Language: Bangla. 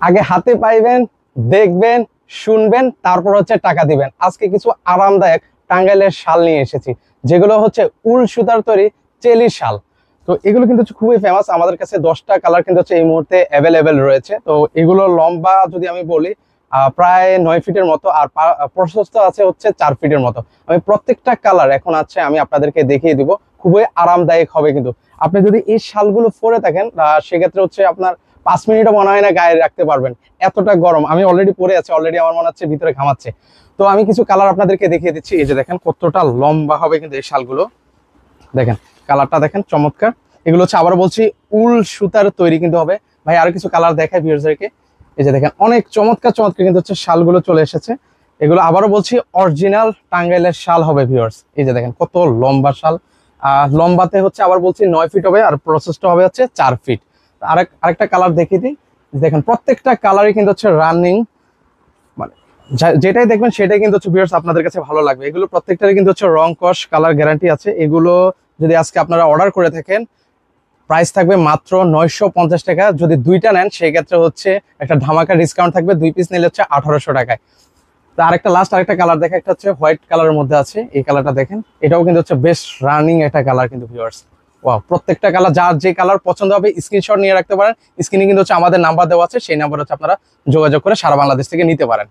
আগে হাতে পাইবেন, দেখবেন, শুনবেন, তারপর হচ্ছে টাকা দিবেন। আজকে কিছু আরামদায়ক টাঙ্গাইলের শাল নিয়ে এসেছি, যেগুলো হচ্ছে উল সুতার তৈরি চেলি শাল। তো এগুলো কিন্তু হচ্ছে খুবই ফেমাস। আমাদের কাছে 10টা কালার কিন্তু হচ্ছে এই মুহূর্তে অ্যাভেলেবেল রয়েছে। তো এগুলো লম্বা যদি আমি বলি প্রায় 9 ফিটের মতো, আর প্রশস্ত আছে হচ্ছে 4 ফিটের মতো। আমি প্রত্যেকটা কালার এখন আছে আমি আপনাদেরকে দেখিয়ে দিব। খুবই আরামদায়ক হবে কিন্তু আপনি যদি এই শালগুলো পরে থাকেন, সেক্ষেত্রে হচ্ছে আপনার 5 মিনিটও মনে হয় না গায়ে রাখতে পারবেন, এতটা গরম। আমি অলরেডি পরে আছি, অলরেডি আমার মনে হচ্ছে ভিতরে ঘামাচ্ছে। তো আমি কিছু কালার আপনাদেরকে দেখিয়ে দিচ্ছি। এই যে দেখেন কতটা লম্বা হবে কিন্তু এই শালগুলো। দেখেন কালারটা দেখেন, চমৎকার। এগুলো হচ্ছে আবার বলছি উল সুতার তৈরি কিন্তু হবে। ভাই আরো কিছু কালার দেখায় ভিউয়ার্সদেরকে। এই যে দেখেন অনেক চমৎকার চমৎকার কিন্তু হচ্ছে শালগুলো চলে এসেছে। এগুলো আবারও বলছি অরিজিনাল টাঙ্গাইলের শাল হবে ভিউয়ার্স। এই যে দেখেন কত লম্বা শাল। লম্বাতে হচ্ছে আবার বলছি 9 ফিট হবে, আর প্রসেসটা হবে হচ্ছে 4 ফিট। আরেকটা কালার দেখিয়ে দিই। দেখেন প্রত্যেকটা কালারই কিন্তু হচ্ছে রানিং, মানে যেটাই দেখবেন সেটাই কিন্তু হচ্ছে ভিউয়ার্স আপনাদের কাছে ভালো লাগবে। এগুলো প্রত্যেকটারই কিন্তু হচ্ছে রং কস কালার গ্যারান্টি আছে। এগুলো যদি আজকে আপনারা অর্ডার করে থাকেন, প্রাইস থাকবে মাত্র 950 টাকা। যদি দুইটা নেন সেই ক্ষেত্রে হচ্ছে একটা ধামাকা ডিসকাউন্ট থাকবে, 2 পিস নিলে হচ্ছে 1800 টাকায়। তো আরেকটা কালার দেখা, একটা হচ্ছে হোয়াইট কালারের মধ্যে আছে, এই কালারটা দেখেন। এটাও কিন্তু হচ্ছে বেশ রানিং একটা কালার কিন্তু ভিউয়ার্স। ওয়াও, প্রত্যেকটা কালার যার যে কালার পছন্দ হবে স্ক্রিনশট নিয়ে রাখতে পারেন। স্ক্রিনে কিন্তু হচ্ছে আমাদের নাম্বার দেওয়া আছে, সেই নাম্বার হচ্ছে আপনারা যোগাযোগ করে সারা বাংলাদেশ থেকে নিতে পারেন।